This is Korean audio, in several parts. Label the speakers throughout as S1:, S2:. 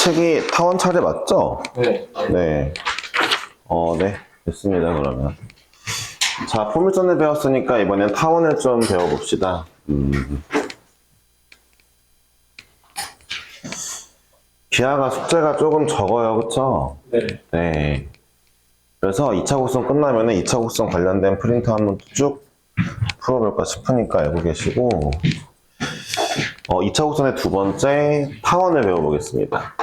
S1: 책이 타원 차례 맞죠?
S2: 네.
S1: 네. 네. 됐습니다, 그러면. 자, 포물선을 배웠으니까 이번엔 타원을 좀 배워봅시다. 기하가 숙제가 조금 적어요, 그쵸?
S2: 네.
S1: 네. 그래서 2차 곡선 끝나면은 2차 곡선 관련된 프린트 한번 쭉 풀어볼까 싶으니까 알고 계시고, 2차 곡선의 두 번째 타원을 배워보겠습니다.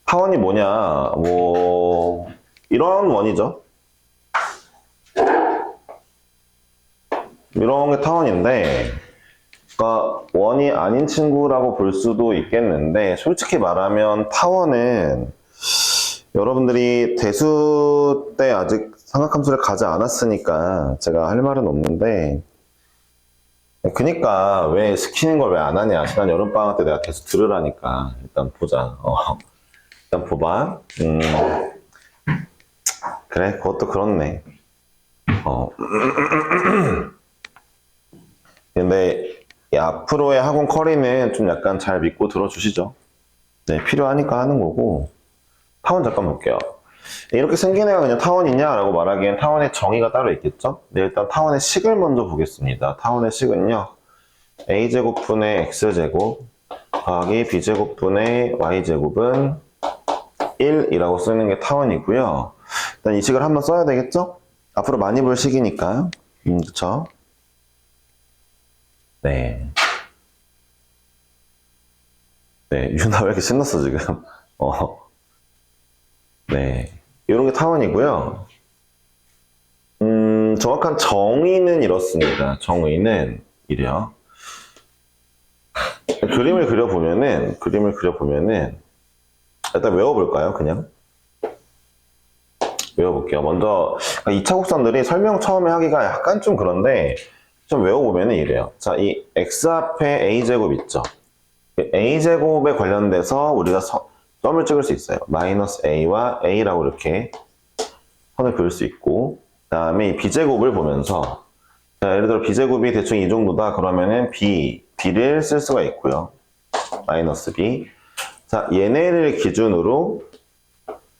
S1: 타원이 뭐냐, 이런 원이죠. 이런 게 타원인데, 그러니까 원이 아닌 친구라고 볼 수도 있겠는데, 솔직히 말하면 타원은 여러분들이 대수 때 아직 삼각함수를 가지 않았으니까 제가 할 말은 없는데, 그니까 왜 시키는 걸 왜 안 하냐. 지난 여름방학 때 내가 계속 들으라니까. 일단 보자. 일단 봐봐. 그래, 그것도 그렇네. 근데 이 앞으로의 학원 커리는 좀 약간 잘 믿고 들어주시죠. 네, 필요하니까 하는 거고. 타원 잠깐 볼게요. 이렇게 생긴 애가 그냥 타원이냐라고 말하기엔 타원의 정의가 따로 있겠죠? 네, 일단 타원의 식을 먼저 보겠습니다. 타원의 식은요, a제곱분의 x제곱 더하기 b제곱분의 y제곱은 1이라고 쓰는 게 타원이고요. 일단 이 식을 한번 써야 되겠죠? 앞으로 많이 볼 식이니까. 그쵸? 네. 네, 유나 왜 이렇게 신났어, 지금? 네. 이런 게 타원이고요. 정확한 정의는 이렇습니다. 정의는 이래요. 그림을 그려보면은, 일단 외워볼까요, 그냥? 외워볼게요. 먼저, 2차 곡선들이 설명 처음에 하기가 약간 좀 그런데, 좀 외워보면은 이래요. 자, 이 x 앞에 a제곱 있죠? a제곱에 관련돼서 우리가 점을 찍을 수 있어요. 마이너스 a와 a라고 이렇게 선을 그을 수 있고, 그 다음에 이 b제곱을 보면서, 자, 예를 들어 b제곱이 대충 이 정도다 그러면은 b를 쓸 수가 있고요. 마이너스 b. 자, 얘네를 기준으로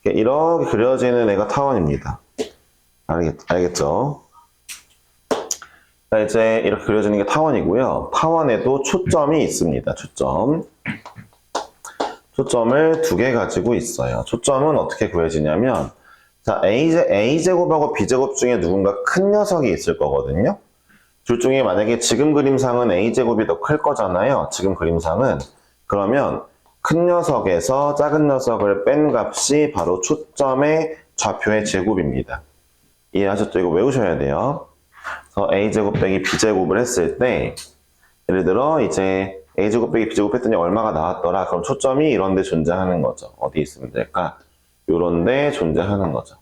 S1: 이렇게 그려지는 애가 타원입니다. 알겠죠? 자, 이제 이렇게 그려지는 게 타원이고요. 타원에도 초점이 있습니다. 초점을 두 개 가지고 있어요. 초점은 어떻게 구해지냐면, 자, a제곱하고 b제곱 중에 누군가 큰 녀석이 있을 거거든요. 둘 중에 만약에 지금 그림상은 a제곱이 더 클 거잖아요. 지금 그림상은. 그러면 큰 녀석에서 작은 녀석을 뺀 값이 바로 초점의 좌표의 제곱입니다. 이해하셨죠? 이거 외우셔야 돼요. 그래서 a제곱 빼기 b제곱을 했을 때, 예를 들어 이제 a제곱 빼기 b제곱 했더니 얼마가 나왔더라. 그럼 초점이 이런 데 존재하는 거죠. 어디 있으면 될까? 요런 데 존재하는 거죠.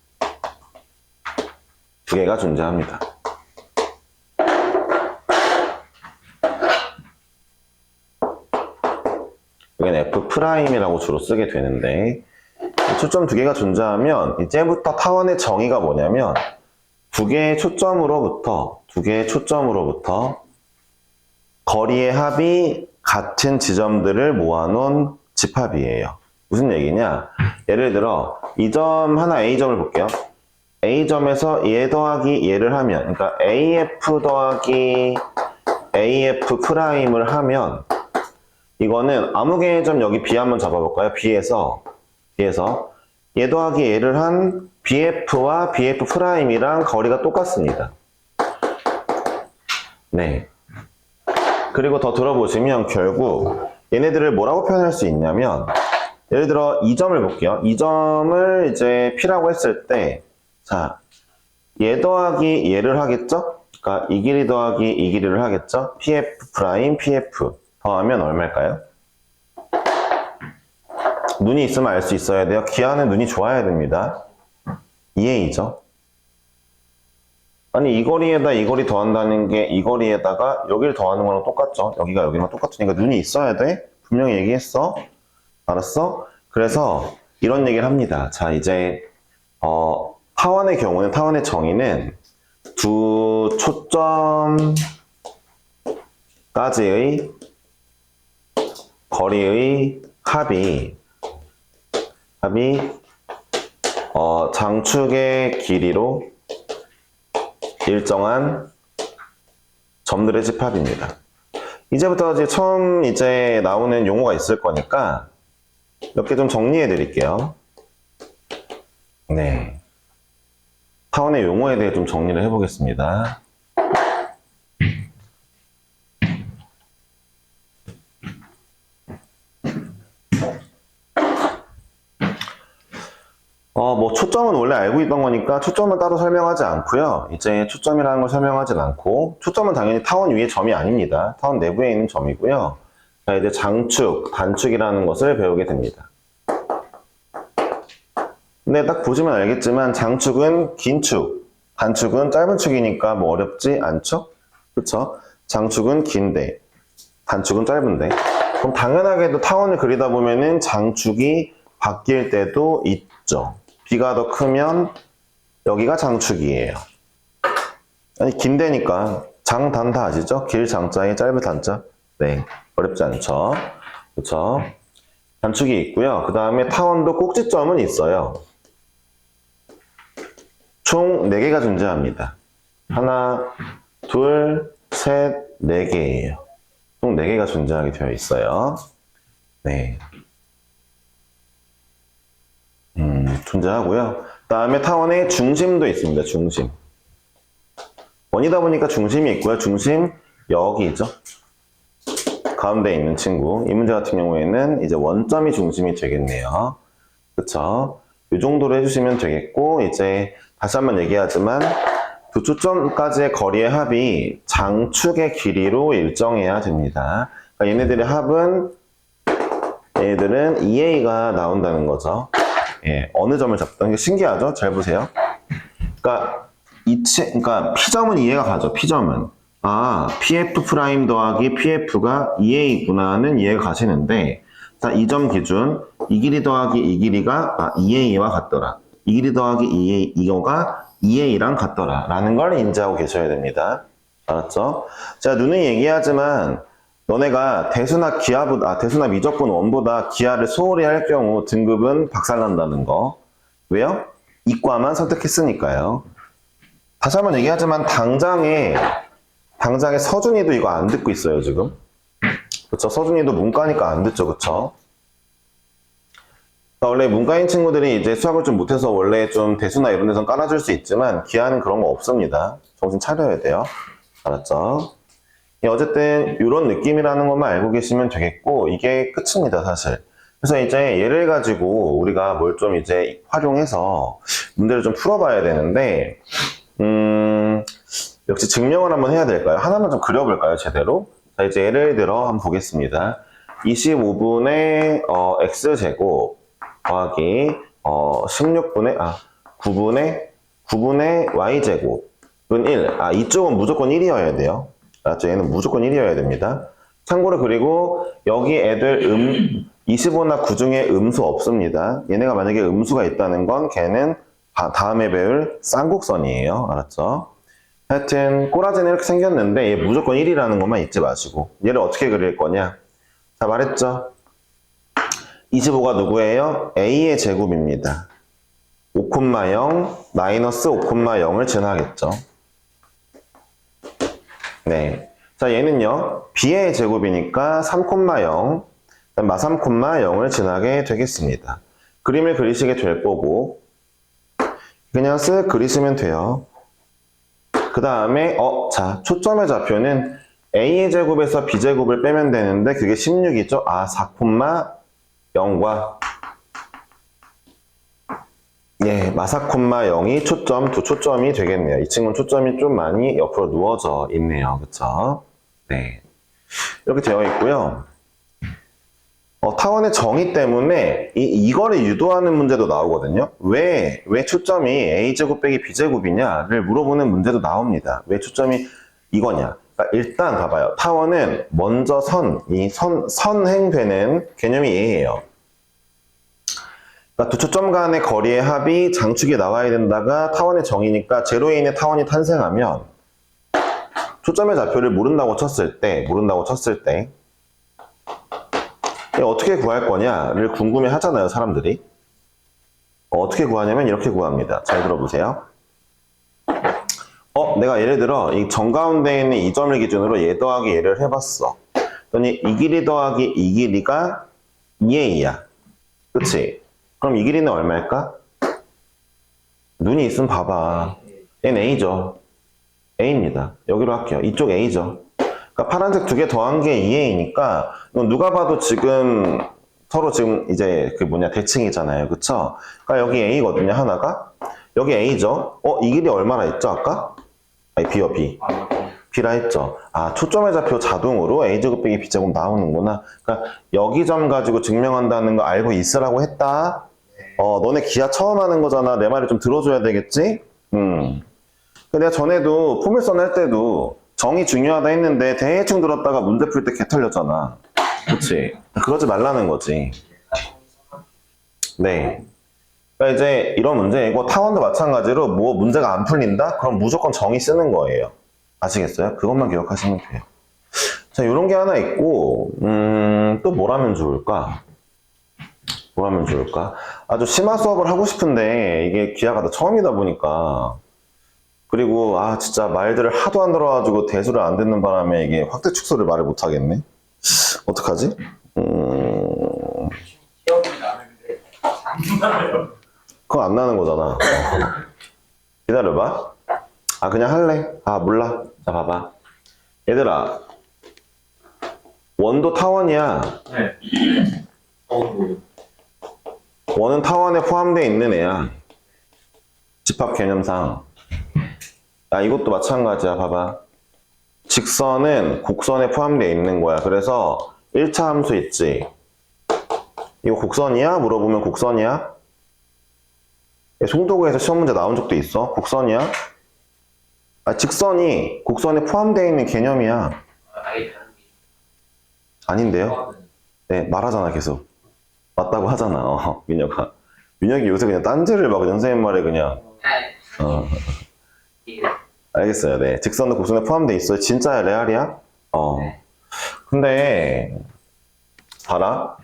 S1: 두 개가 존재합니다. 여기는 F'이라고 주로 쓰게 되는데, 초점 두 개가 존재하면 이제부터 타원의 정의가 뭐냐면, 두 개의 초점으로부터 거리의 합이 같은 지점들을 모아놓은 집합이에요. 무슨 얘기냐? 예를 들어 이 점 하나 A점을 볼게요. A점에서 얘 더하기 얘를 하면, 그러니까 AF 더하기 AF'을 하면, 이거는 아무 개의 점 여기 B 한번 잡아볼까요? B에서 얘 더하기 얘를 한 BF와 BF'이랑 거리가 똑같습니다. 네. 그리고 더 들어보시면 결국 얘네들을 뭐라고 표현할 수 있냐면, 예를 들어 이 점을 볼게요. 이 점을 이제 P라고 했을 때, 자, 얘 더하기 얘를 하겠죠? 그러니까 이 길이 더하기 이 길이를 하겠죠? PF' 더하면 얼마일까요? 눈이 있으면 알 수 있어야 돼요. 기하는 눈이 좋아야 됩니다. 2A죠. 아니, 이 거리에다 이 거리 더한다는 게 이 거리에다가 여기를 더하는 거랑 똑같죠. 여기가 여기랑 똑같으니까 눈이 있어야 돼. 분명히 얘기했어. 알았어? 그래서 이런 얘기를 합니다. 자, 이제 타원의 경우는, 타원의 정의는 두 초점가 까지의 거리의 합이 장축의 길이로 일정한 점들의 집합입니다. 이제부터 이제 처음 이제 나오는 용어가 있을 거니까 몇 개 좀 정리해 드릴게요. 네. 타원의 용어에 대해 좀 정리를 해 보겠습니다. 뭐 초점은 원래 알고 있던 거니까 초점은 따로 설명하지 않고요. 이제 초점이라는 걸 설명하진 않고, 초점은 당연히 타원 위의 점이 아닙니다. 타원 내부에 있는 점이고요. 자, 이제 장축, 단축이라는 것을 배우게 됩니다. 근데 딱 보시면 알겠지만 장축은 긴 축, 단축은 짧은 축이니까 뭐 어렵지 않죠? 그쵸? 장축은 긴데 단축은 짧은데, 그럼 당연하게도 타원을 그리다 보면은 장축이 바뀔 때도 있죠. B가 더 크면 여기가 장축이에요. 아니, 긴데니까 장, 단 다 아시죠? 길 장자에 짧은 단자. 네, 어렵지 않죠? 그쵸? 단축이 있고요. 그 다음에 타원도 꼭지점은 있어요. 총 4개가 존재합니다. 하나, 둘, 셋, 4개예요. 총 4개가 존재하게 되어 있어요. 네. 존재하고요. 그 다음에 타원의 중심도 있습니다. 중심. 원이다 보니까 중심이 있고요. 중심 여기죠. 가운데 있는 친구. 이 문제 같은 경우에는 이제 원점이 중심이 되겠네요. 그쵸? 이 정도로 해주시면 되겠고, 이제 다시 한번 얘기하지만 두 초점까지의 거리의 합이 장축의 길이로 일정해야 됩니다. 그러니까 얘네들의 합은, 얘들은 2a가 나온다는 거죠. 예, 어느 점을 잡든. 이게 신기하죠? 잘 보세요. 그러니까 P점은 이해가 가죠. P점은. 아, PF' 더하기 PF가 2A구나는 이해가 가시는데, 자, 이 점 기준, 이 길이 더하기 이 길이가 2A와 같더라. 이 길이 더하기 2A, 이거가 2A랑 같더라. 라는 걸 인지하고 계셔야 됩니다. 알았죠? 제가 누누이 얘기하지만, 너네가 대수나 대수나 미적분 1보다 기하를 소홀히 할 경우 등급은 박살난다는 거. 왜요? 이과만 선택했으니까요. 다시 한번 얘기하지만 당장에 서준이도 이거 안 듣고 있어요, 지금. 그쵸? 서준이도 문과니까 안 듣죠, 그쵸? 그러니까 원래 문과인 친구들이 이제 수학을 좀 못해서 원래 좀 대수나 이런 데선 깔아줄 수 있지만 기하는 그런 거 없습니다. 정신 차려야 돼요. 알았죠? 어쨌든 이런 느낌이라는 것만 알고 계시면 되겠고, 이게 끝입니다, 사실. 그래서 이제 얘를 가지고 우리가 뭘 좀 이제 활용해서 문제를 좀 풀어봐야 되는데, 역시 증명을 한번 해야 될까요? 하나만 좀 그려볼까요, 제대로? 자, 이제 예를 들어 한번 보겠습니다. 25분의 x제곱 더하기 9분의 y제곱은 1. 이쪽은 무조건 1이어야 돼요. 알았죠? 얘는 무조건 1이어야 됩니다. 참고로 그리고 여기 애들 25나 9 중에 음수 없습니다. 얘네가 만약에 음수가 있다는 건 걔는 다음에 배울 쌍곡선이에요. 알았죠? 하여튼 꼬라지는 이렇게 생겼는데 얘 무조건 1이라는 것만 잊지 마시고, 얘를 어떻게 그릴 거냐? 자, 말했죠? 25가 누구예요? a의 제곱입니다. 5,0 마이너스 5,0을 지나겠죠. 네. 자, 얘는요, b의 제곱이니까 3,0, 마3, 0을 지나게 되겠습니다. 그림을 그리시게 될 거고, 그냥 쓱 그리시면 돼요. 그 다음에, 자, 초점의 좌표는 a의 제곱에서 b제곱을 빼면 되는데, 그게 16이죠? 4,0과, 예, 마4,0이 초점, 두 초점이 되겠네요. 이 친구는 초점이 좀 많이 옆으로 누워져 있네요. 그쵸? 네. 이렇게 되어 있고요. 타원의 정의 때문에 이거를 유도하는 문제도 나오거든요. 왜 초점이 a제곱 빼기 b제곱이냐를 물어보는 문제도 나옵니다. 왜 초점이 이거냐. 그러니까 일단 봐봐요. 타원은 먼저 선행되는 개념이 얘예요. 그러니까 두 초점 간의 거리의 합이 장축이 나와야 된다가 타원의 정의니까 제로에 있는 타원이 탄생하면 초점의 좌표를 모른다고 쳤을 때 어떻게 구할 거냐를 궁금해 하잖아요, 사람들이. 어떻게 구하냐면 이렇게 구합니다. 잘 들어보세요. 내가 예를 들어 이 정가운데 있는 이 점을 기준으로 얘 더하기 얘를 해봤어. 그랬더니 이 길이 더하기 이 길이가 2a야. 그치? 그럼 이 길이는 얼마일까? 눈이 있으면 봐봐. 얘는 a죠. a입니다. 여기로 할게요. 이쪽 a죠. 그러니까 파란색 두 개 더한 게 2a니까 이건 누가 봐도 지금 서로 지금 이제 대칭이잖아요. 그쵸? 그러니까 여기 a거든요. 하나가. 여기 a죠. 이 길이 얼마나 있죠? 아까? 아니 b요 b. b라 했죠. 초점의 좌표 자동으로 a제곱 빼기 b제곱 나오는구나. 그러니까 여기 점 가지고 증명한다는 거 알고 있으라고 했다. 너네 기하 처음 하는 거잖아. 내 말을 좀 들어줘야 되겠지? 내가 전에도 포물선 할 때도 정이 중요하다 했는데 대충 들었다가 문제 풀 때 개 털렸잖아. 그치? 그러지 말라는 거지. 네. 그러니까 이제 이런 문제이고 타원도 마찬가지로 뭐 문제가 안 풀린다? 그럼 무조건 정의 쓰는 거예요. 아시겠어요? 그것만 기억하시면 돼요. 자, 요런 게 하나 있고 또 뭘 하면 좋을까? 아주 심화 수업을 하고 싶은데 이게 기하가 다 처음이다 보니까 그리고 진짜 말들을 하도 안 들어가지고 대수를 안 듣는 바람에 이게 확대 축소를 말을 못 하겠네. 어떡하지?
S2: 기억이 나는데 안 나요.
S1: 그거 안 나는 거잖아. 기다려봐. 그냥 할래. 몰라. 자, 봐봐. 얘들아, 원도 타원이야.
S2: 네.
S1: 원은 타원에 포함되어 있는 애야. 집합 개념상. 이것도 마찬가지야. 봐봐. 직선은 곡선에 포함되어 있는 거야. 그래서 1차 함수 있지. 이거 곡선이야? 물어보면 곡선이야? 송도구에서 시험 문제 나온 적도 있어. 곡선이야? 직선이 곡선에 포함되어 있는 개념이야.
S2: 아예 다른 게.
S1: 아닌데요? 네, 말하잖아, 계속. 맞다고 하잖아, 민혁아. 민혁이 요새 그냥 딴지를 막 선생님 말에 그냥. 알겠어요. 네. 직선도 곡선에 포함되어 있어요. 진짜야, 레알이야? 근데, 봐라.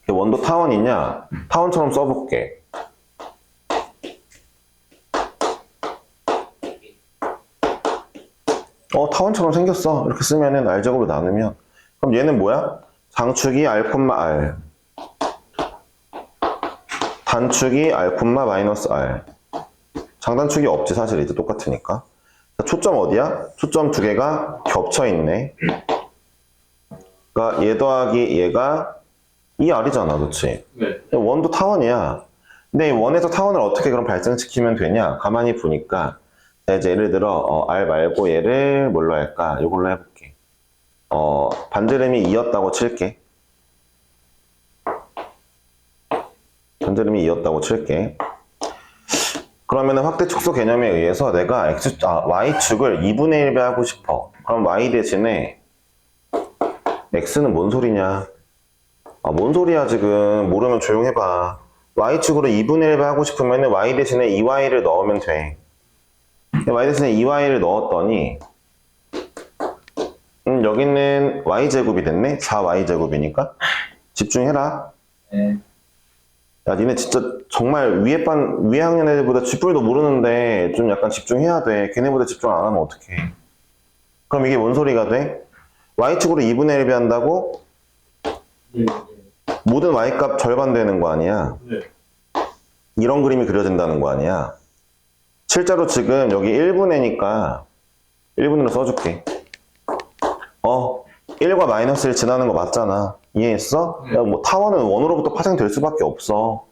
S1: 원도 타원이냐? 타원처럼 써볼게. 타원처럼 생겼어. 이렇게 쓰면은 R제곱으로 나누면. 그럼 얘는 뭐야? 장축이 R, R. 단축이 R, 마이너스 R. 장단축이 없지, 사실 이제 똑같으니까. 초점 어디야? 초점 두 개가 겹쳐 있네. 그러니까 얘 더하기 얘가 이 R이잖아, 그치?
S2: 네.
S1: 원도 타원이야. 근데 이 원에서 타원을 어떻게 그럼 발생시키면 되냐? 가만히 보니까. 자, 이제 예를 들어, R 말고 얘를 뭘로 할까? 이걸로 해볼게. 반지름이 2였다고 칠게. 반지름이 2였다고 칠게. 그러면 확대 축소 개념에 의해서 내가 Y축을 2분의 1배 하고 싶어. 그럼 Y 대신에 X는 뭔 소리냐? 뭔 소리야 지금. 모르면 조용해봐. Y축으로 2분의 1배 하고 싶으면 Y 대신에 2Y를 넣으면 돼. Y 대신에 2Y를 넣었더니 여기는 Y제곱이 됐네? 4Y제곱이니까 집중해라.
S2: 네.
S1: 야, 니네 진짜 정말 위에 학년 애들보다 쥐뿔도 모르는데 좀 약간 집중해야 돼. 걔네보다 집중 안 하면 어떡해. 그럼 이게 뭔 소리가 돼? Y축으로 2분의 1배 한다고?
S2: 네.
S1: 모든 Y값 절반 되는 거 아니야?
S2: 네.
S1: 이런 그림이 그려진다는 거 아니야? 실제로 지금 여기 1분의니까 1분으로 써줄게. 1과 마이너스 1 지나는 거 맞잖아. 이해했어? 야, 뭐 타원은 원으로부터 파생될 수밖에 없어.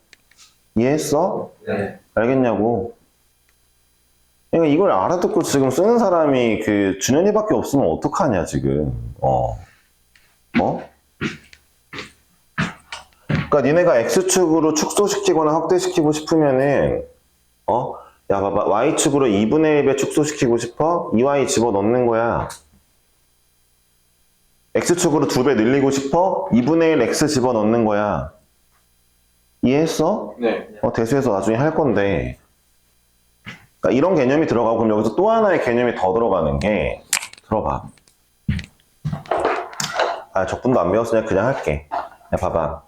S1: 이해했어?
S2: 네.
S1: 알겠냐고. 그러니까 이걸 알아듣고 지금 쓰는 사람이 준현이밖에 없으면 어떡하냐 지금. 그러니까 니네가 X축으로 축소시키거나 확대시키고 싶으면은 야 봐봐, Y축으로 2분의 1배 축소시키고 싶어? 2Y 집어넣는 거야. X축으로 2배 늘리고 싶어? 2분의 1 X 집어넣는 거야. 이해했어?
S2: 네.
S1: 대수해서 나중에 할 건데. 그러니까 이런 개념이 들어가고, 그럼 여기서 또 하나의 개념이 더 들어가는 게, 들어봐. 아, 적분도 안 배웠으니까 그냥 할게. 야, 봐봐.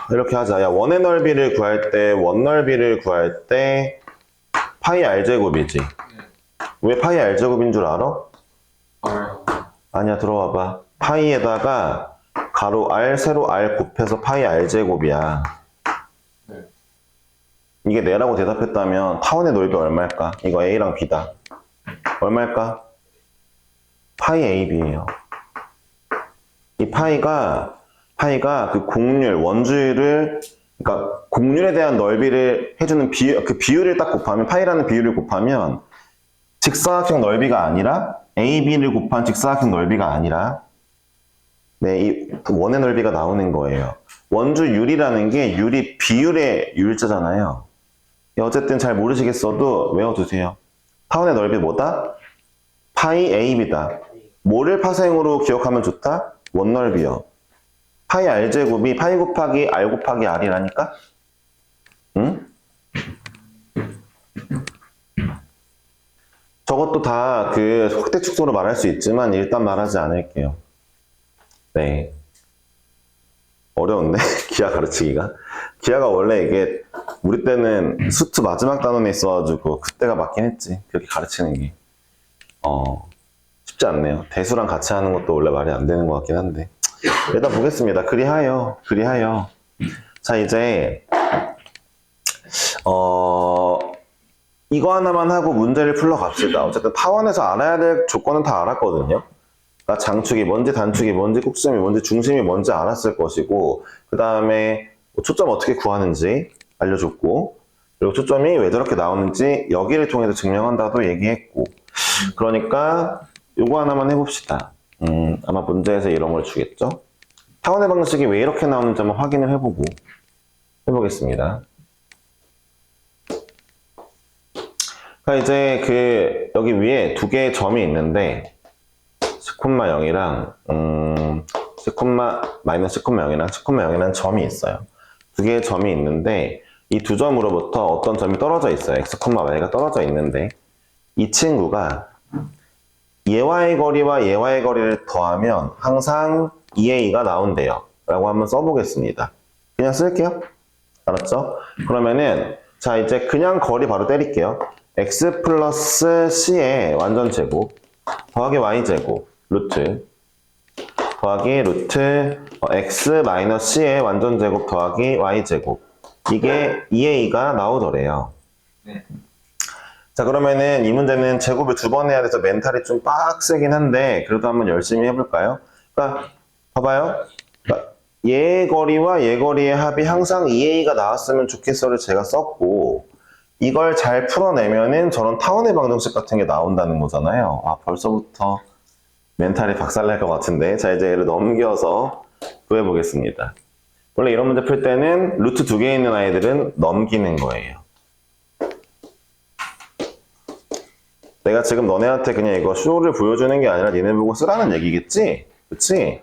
S1: 이렇게 하자. 야, 원의 넓이를 구할 때, 원 넓이를 구할 때, 파이 r제곱이지. 왜 파이 r제곱인 줄 알아? 아니야, 들어와봐. 파이에다가 가로 r, 세로 r 곱해서 파이 r제곱이야.
S2: 네.
S1: 이게 네라고 대답했다면 타원의 넓이 얼마일까? 이거 a랑 b다. 얼마일까? 파이 ab예요. 이 파이가 그 곡률, 원주율을, 그러니까 곡률에 대한 넓이를 해주는 그 비율을 딱 곱하면, 파이라는 비율을 곱하면 직사각형 넓이가 아니라 AB를 곱한 직사각형 넓이가 아니라 네, 이 원의 넓이가 나오는 거예요. 원주율이라는 게 율이 비율의 율자잖아요. 어쨌든 잘 모르시겠어도 외워두세요. 타원의 넓이 뭐다? 파이 AB다. 뭐를 파생으로 기억하면 좋다? 원 넓이요. 파이 r제곱이 파이 곱하기 r 곱하기 r이라니까? 응? 저것도 다 그 확대 축소로 말할 수 있지만 일단 말하지 않을게요. 네. 어려운데? 기하 가르치기가? 기하가 원래 이게 우리 때는 수트 마지막 단원에 있어가지고 그때가 맞긴 했지. 그렇게 가르치는 게. 쉽지 않네요. 대수랑 같이 하는 것도 원래 말이 안 되는 것 같긴 한데. 일단 보겠습니다. 그리하여. 자, 이제, 이거 하나만 하고 문제를 풀러 갑시다. 어쨌든 타원에서 알아야 될 조건은 다 알았거든요. 그러니까 장축이 뭔지, 단축이 뭔지, 꼭지점이 뭔지, 중심이 뭔지 알았을 것이고, 그 다음에 초점 어떻게 구하는지 알려줬고, 그리고 초점이 왜 저렇게 나오는지 여기를 통해서 증명한다도 얘기했고, 그러니까 요거 하나만 해봅시다. 아마 문제에서 이런 걸 주겠죠? 타원의 방식이 왜 이렇게 나오는지 한번 확인을 해보겠습니다. 그러니까 이제 여기 위에 두 개의 점이 있는데, 10,0이랑, 10,-10,0이랑 10,0이라는 점이 있어요. 두 개의 점이 있는데, 이 두 점으로부터 어떤 점이 떨어져 있어요. x, y가 떨어져 있는데, 이 친구가 얘와의 거리와 얘와의 거리를 더하면 항상 2a가 나온대요. 라고 한번 써보겠습니다. 그냥 쓸게요. 알았죠? 그러면은, 자, 이제 그냥 거리 바로 때릴게요. x 플러스 c의 완전제곱, 더하기 y제곱, 루트, 더하기 루트, x 마이너스 c의 완전제곱 더하기 y제곱. 이게 2a가 나오더래요.
S2: 네.
S1: 자, 그러면은 이 문제는 제곱을 두 번 해야 돼서 멘탈이 좀 빡세긴 한데, 그래도 한번 열심히 해볼까요? 그러니까, 봐봐요. 그러니까 얘 거리와 얘 거리의 합이 항상 2a가 나왔으면 좋겠어를 제가 썼고, 이걸 잘 풀어내면은 저런 타원의 방정식 같은 게 나온다는 거잖아요. 아, 벌써부터 멘탈이 박살날 것 같은데. 자, 이제 얘를 넘겨서 구해보겠습니다. 원래 이런 문제 풀 때는 루트 2개 있는 아이들은 넘기는 거예요. 내가 지금 너네한테 그냥 이거 쇼를 보여주는 게 아니라 니네 보고 쓰라는 얘기겠지? 그치?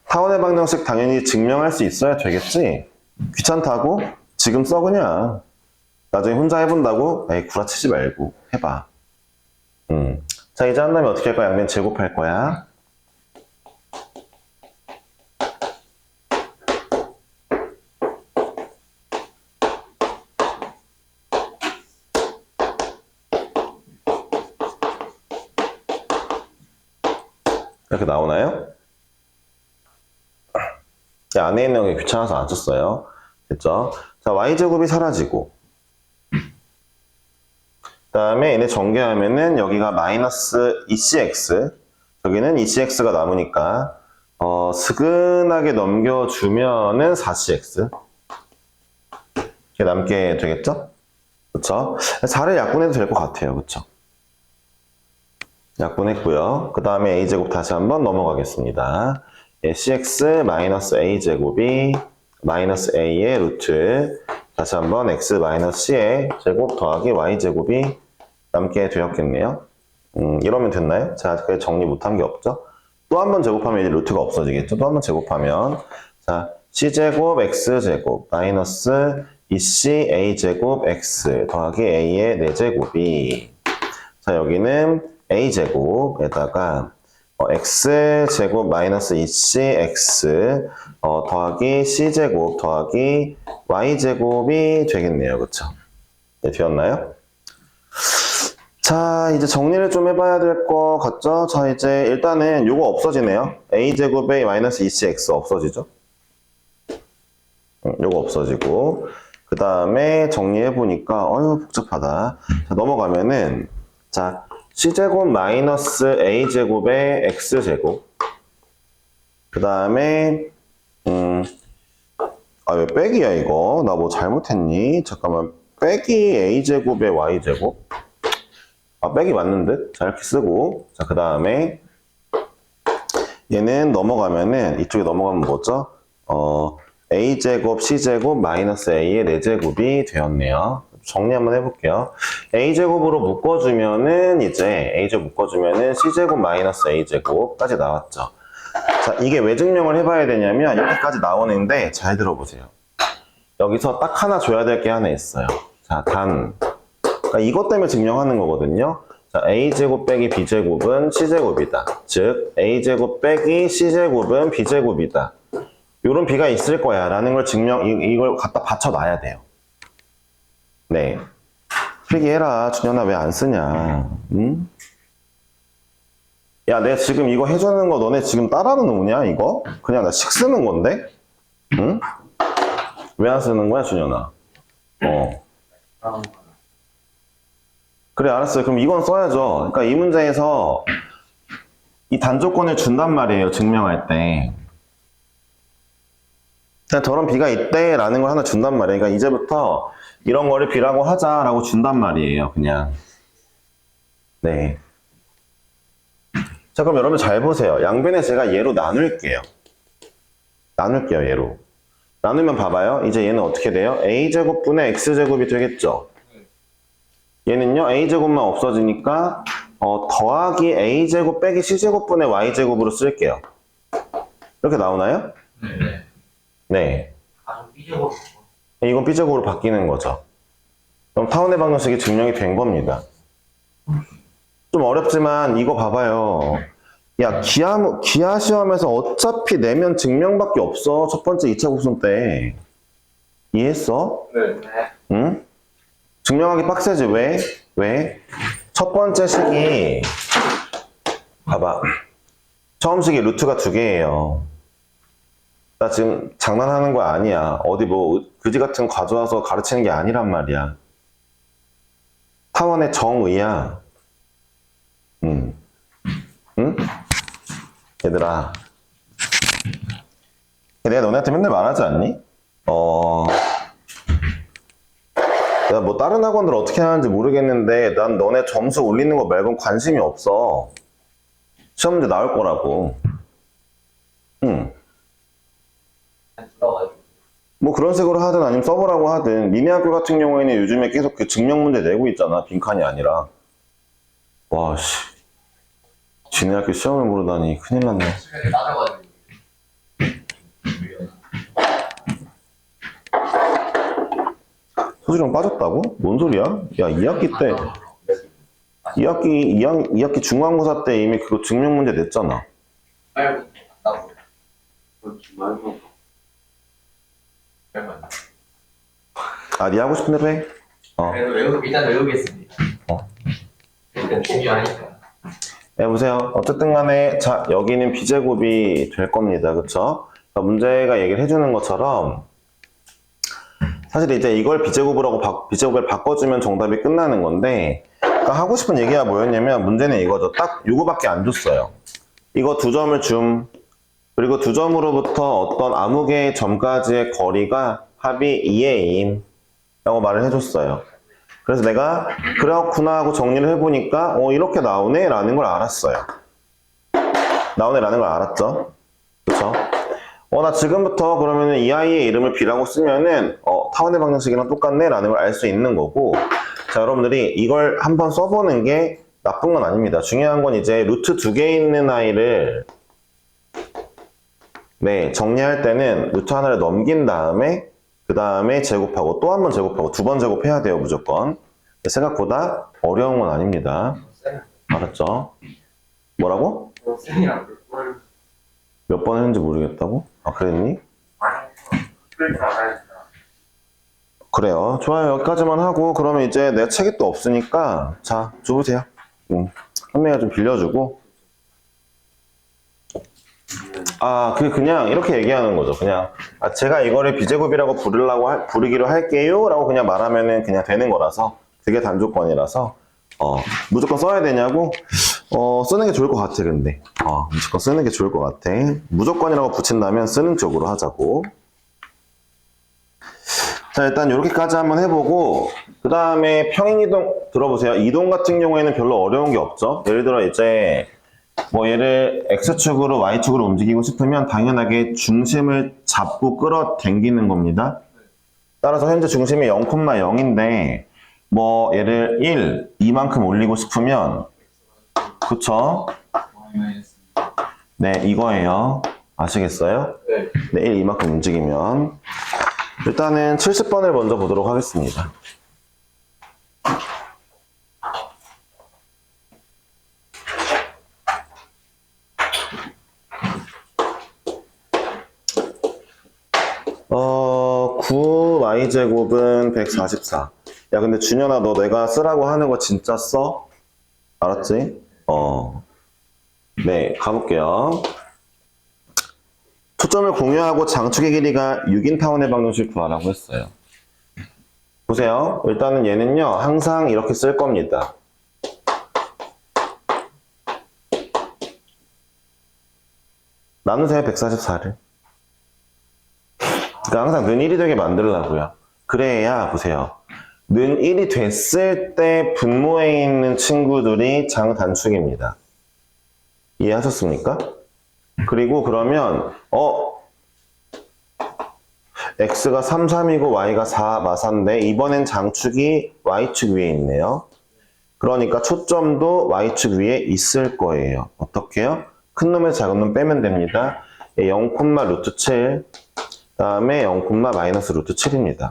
S1: 타원의 방정식 당연히 증명할 수 있어야 되겠지? 귀찮다고? 지금 써 그냥. 나중에 혼자 해본다고? 에이, 구라치지 말고 해봐. 자, 이제 한 다음에 어떻게 할 거야? 양변 제곱할 거야. 이렇게 나오나요? 안에 있는 게 귀찮아서 안 썼어요. 됐죠? 자, y제곱이 사라지고, 그 다음에 얘네 전개하면은 여기가 마이너스 2cx, 여기는 2cx가 남으니까, 스근하게 넘겨주면은 4cx. 이렇게 남게 되겠죠? 그쵸? 4를 약분해도 될 것 같아요. 그쵸? 약분했고요. 그 다음에 a제곱 다시 한번 넘어가겠습니다. cx 마이너스 a제곱이 마이너스 a의 루트, 다시 한번 x 마이너스 c의 제곱 더하기 y제곱이 남게 되었겠네요. 이러면 됐나요? 자, 아직까지 정리 못한 게 없죠? 또 한 번 제곱하면 이제 루트가 없어지겠죠? 또 한 번 제곱하면, 자, c제곱 x제곱 마이너스 2c a제곱 x 더하기 a의 4제곱이 자 여기는 a제곱에다가 x제곱 마이너스 2c x 더하기 c제곱 더하기 y제곱이 되겠네요. 그쵸? 네, 되었나요? 자, 이제 정리를 좀 해봐야 될 것 같죠? 자, 이제 일단은 요거 없어지네요. a제곱에 마이너스 2cx 없어지죠? 요거 없어지고 그 다음에 정리해보니까 어휴 복잡하다. 자, 넘어가면은 자 c제곱 마이너스 a제곱에 x제곱 그 다음에 왜 빼기야 이거? 나 뭐 잘못했니? 잠깐만 빼기 a제곱에 y제곱 빼기 맞는 듯? 자, 이렇게 쓰고. 자, 그 다음에, 얘는 넘어가면은, 이쪽에 넘어가면 뭐죠? a제곱, c제곱, 마이너스 a의 4제곱이 되었네요. 정리 한번 해볼게요. a제곱으로 묶어주면은, 이제, a제곱 묶어주면은, c제곱, 마이너스 a제곱까지 나왔죠. 자, 이게 왜 증명을 해봐야 되냐면, 이렇게까지 나오는데, 잘 들어보세요. 여기서 딱 하나 줘야 될 게 하나 있어요. 자, 그러니까 이것 때문에 증명하는 거거든요. 자, a제곱 빼기 b제곱은 c제곱이다. 즉 a제곱 빼기 c제곱은 b제곱이다. 요런 b가 있을 거야 라는 걸 이걸 갖다 받쳐놔야 돼요. 네. 필기해라. 준현아 왜 안 쓰냐. 응? 야, 내가 지금 이거 해주는 거 너네 지금 따라는 오냐 이거? 그냥 나 식 쓰는 건데? 응? 왜 안 쓰는 거야 준현아? 그래, 알았어요. 그럼 이건 써야죠. 그러니까 이 문제에서 이 단조건을 준단 말이에요. 증명할 때. 그냥 저런 b가 있대 라는 걸 하나 준단 말이에요. 그러니까 이제부터 이런 거를 b라고 하자라고 준단 말이에요. 그냥. 네. 자, 그럼 여러분 잘 보세요. 양변에 제가 얘로 나눌게요. 나눌게요, 얘로. 나누면 봐봐요. 이제 얘는 어떻게 돼요? a제곱분의 x제곱이 되겠죠? 얘는요, a제곱만 없어지니까, 더하기 a제곱 빼기 c제곱분의 y제곱으로 쓸게요. 이렇게 나오나요?
S2: 네.
S1: 네.
S2: 좀 삐져고.
S1: 이건 b제곱으로 바뀌는 거죠. 그럼 타원의 방정식이 증명이 된 겁니다. 좀 어렵지만, 이거 봐봐요. 야, 기하 시험에서 어차피 내면 증명밖에 없어. 첫 번째 2차 곡선 때. 이해했어?
S2: 네.
S1: 응? 증명하기 빡세지. 왜? 왜? 첫 번째 식이 봐봐. 처음 식이 루트가 2개예요. 나 지금 장난하는 거 아니야. 어디 뭐 그지 같은 거 가져와서 가르치는 게 아니란 말이야. 타원의 정의야. 응? 얘들아. 내가 너네한테 맨날 말하지 않니? 내가 뭐 다른 학원들 어떻게 하는지 모르겠는데 난 너네 점수 올리는 거 말고는 관심이 없어. 시험 문제 나올 거라고. 응. 뭐 그런 식으로 하든 아니면 써보라고 하든 니네 학교 같은 경우에는 요즘에 계속 그 증명 문제 내고 있잖아. 빈칸이 아니라. 와 씨. 지네 학교 시험을 모르다니 큰일 났네. 소지령 빠졌다고? 뭔 소리야? 야, 2학기 때 2학기 중간고사 때 이미 그거 증명 문제 냈잖아.
S2: 말고 나고. 말고.
S1: 네 하고 싶은데 해?
S2: 그래도 일단 외우겠습니다. 일단 중요하니까.
S1: 네, 보세요. 어쨌든 간에, 자, 여기는 b제곱이 될 겁니다. 그쵸? 그러니까 문제가 얘기를 해주는 것처럼, 사실 이제 이걸 b제곱을 바꿔주면 정답이 끝나는 건데, 그러니까 하고 싶은 얘기가 뭐였냐면, 문제는 이거죠. 딱 요거밖에 안 줬어요. 이거 2점을 줌, 그리고 2점으로부터 어떤 아무 개의 점까지의 거리가 합이 2a임. 라고 말을 해줬어요. 그래서 내가 그렇구나 하고 정리를 해보니까 이렇게 나오네 라는 걸 알았어요. 나오네 라는 걸 알았죠? 그쵸? 나 지금부터 그러면은 이 아이의 이름을 b라고 쓰면은 타원의 방정식이랑 똑같네 라는 걸 알 수 있는 거고, 자, 여러분들이 이걸 한번 써보는 게 나쁜 건 아닙니다. 중요한 건 이제 루트 2개 있는 아이를 네, 정리할 때는 루트 하나를 넘긴 다음에 그 다음에 제곱하고 또 한 번 제곱하고 두 번 제곱해야 돼요, 무조건. 생각보다 어려운 건 아닙니다. 알았죠? 뭐라고?
S2: 쌤이랑 몇 번?
S1: 몇 번 했는지 모르겠다고? 아, 그랬니? 그래요. 좋아요. 여기까지만 하고, 그러면 이제 내가 책이 또 없으니까, 자, 줘보세요. 선배가 좀 빌려주고. 아, 그냥 이렇게 얘기하는 거죠. 그냥, 아, 제가 이거를 비제곱이라고 부르기로 할게요. 라고 그냥 말하면은 그냥 되는 거라서, 되게 단조건이라서, 무조건 써야 되냐고? 쓰는 게 좋을 것 같아, 근데. 무조건 쓰는 게 좋을 것 같아. 무조건이라고 붙인다면 쓰는 쪽으로 하자고. 자, 일단 이렇게까지 한번 해보고, 그 다음에 평행이동, 들어보세요. 이동 같은 경우에는 별로 어려운 게 없죠. 예를 들어 이제, 뭐 얘를 X축으로 Y축으로 움직이고 싶으면 당연하게 중심을 잡고 끌어당기는 겁니다. 따라서 현재 중심이 0,0인데, 뭐 얘를 1, 이만큼 올리고 싶으면, 그쵸? 네, 이거예요. 아시겠어요? 네, 1, 이만큼 움직이면. 일단은 70번을 먼저 보도록 하겠습니다. 어, 9y제곱은 144. 야, 근데 준현아, 너 내가 쓰라고 하는 거 진짜 써? 알았지? 네, 가볼게요. 초점을 공유하고 장축의 길이가 6인 타원의 방정식 구하라고 했어요. 보세요. 일단은 얘는요, 항상 이렇게 쓸 겁니다. 나누세요, 144를. 그러니까 항상 는 1이 되게 만들려고요. 그래야, 보세요. 는 1이 됐을 때 분모에 있는 친구들이 장단축입니다. 이해하셨습니까? 그리고 그러면 x가 3, 3이고 y가 4, 마사인데 이번엔 장축이 y축 위에 있네요. 그러니까 초점도 y축 위에 있을 거예요. 어떻게요? 큰 놈에서 작은 놈 빼면 됩니다. 0, 루트 7, 다음에 0, 마이너스 루트 7입니다.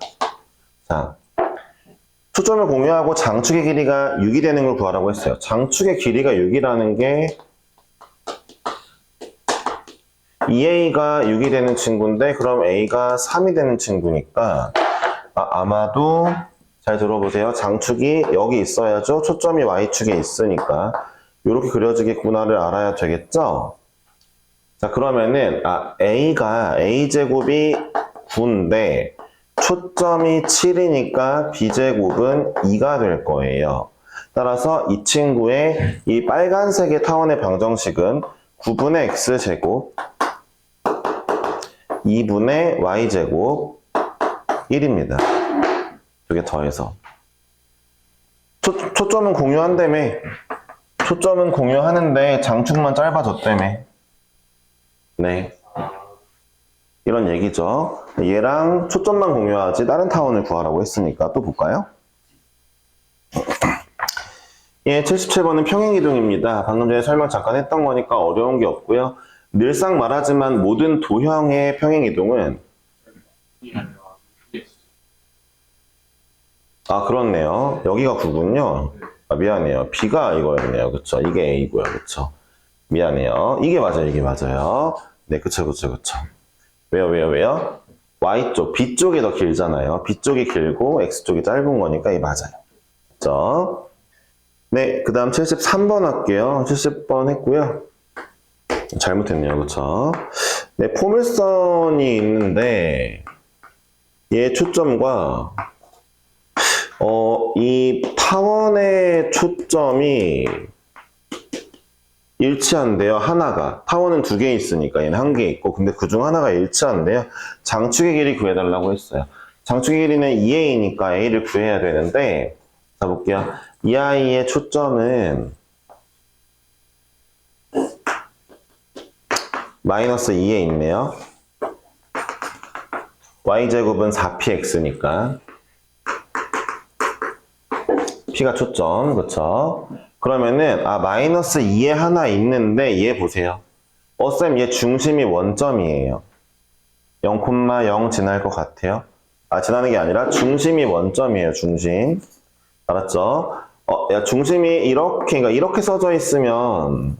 S1: 자, 초점을 공유하고 장축의 길이가 6이 되는 걸 구하라고 했어요. 장축의 길이가 6이라는 게 2a가 6이 되는 친구인데 그럼 a가 3이 되는 친구니까 아마도 잘 들어보세요. 장축이 여기 있어야죠. 초점이 y축에 있으니까 이렇게 그려지겠구나를 알아야 되겠죠. 자, 그러면은 a가 a제곱이 9인데 초점이 7이니까 b제곱은 2가 될 거예요. 따라서 이 친구의 이 빨간색의 타원의 방정식은 9분의 x제곱 2분의 y제곱 1입니다. 두 개 더해서. 초점은 공유한다며. 초점은 공유하는데 장축만 짧아졌다며. 네. 이런 얘기죠. 얘랑 초점만 공유하지 다른 타원을 구하라고 했으니까 또 볼까요? 예, 77번은 평행이동입니다. 방금 전에 설명 잠깐 했던 거니까 어려운 게 없고요. 늘상 말하지만 모든 도형의 평행이동은 그렇네요. 여기가 9군요. 미안해요. B가 이거였네요. 그쵸? 이게 A고요. 그쵸? 미안해요. 이게 맞아요. 이게 맞아요. 네, 그쵸. 왜요? Y쪽, B쪽이 더 길잖아요. B쪽이 길고 X쪽이 짧은 거니까 이게 맞아요. 그쵸? 네, 그 다음 73번 할게요. 70번 했고요. 잘못했네요. 그쵸? 네, 포물선이 있는데 얘 초점과 이 타원의 초점이 일치한대요. 하나가. 타원은 2개 있으니까 얘는 1개 있고 근데 그중 하나가 일치한대요. 장축의 길이 구해달라고 했어요. 장축의 길이는 2a니까 a를 구해야 되는데 자 볼게요. 이 아이의 초점은 마이너스 2에 있네요. y제곱은 4px니까 p가 초점, 그쵸? 그러면은 마이너스 2에 하나 있는데 얘 보세요. 쌤, 얘 중심이 원점이에요. 0,0 지날 것 같아요. 지나는 게 아니라 중심이 원점이에요, 중심. 알았죠? 야, 중심이 이렇게, 그러니까 이렇게 써져 있으면,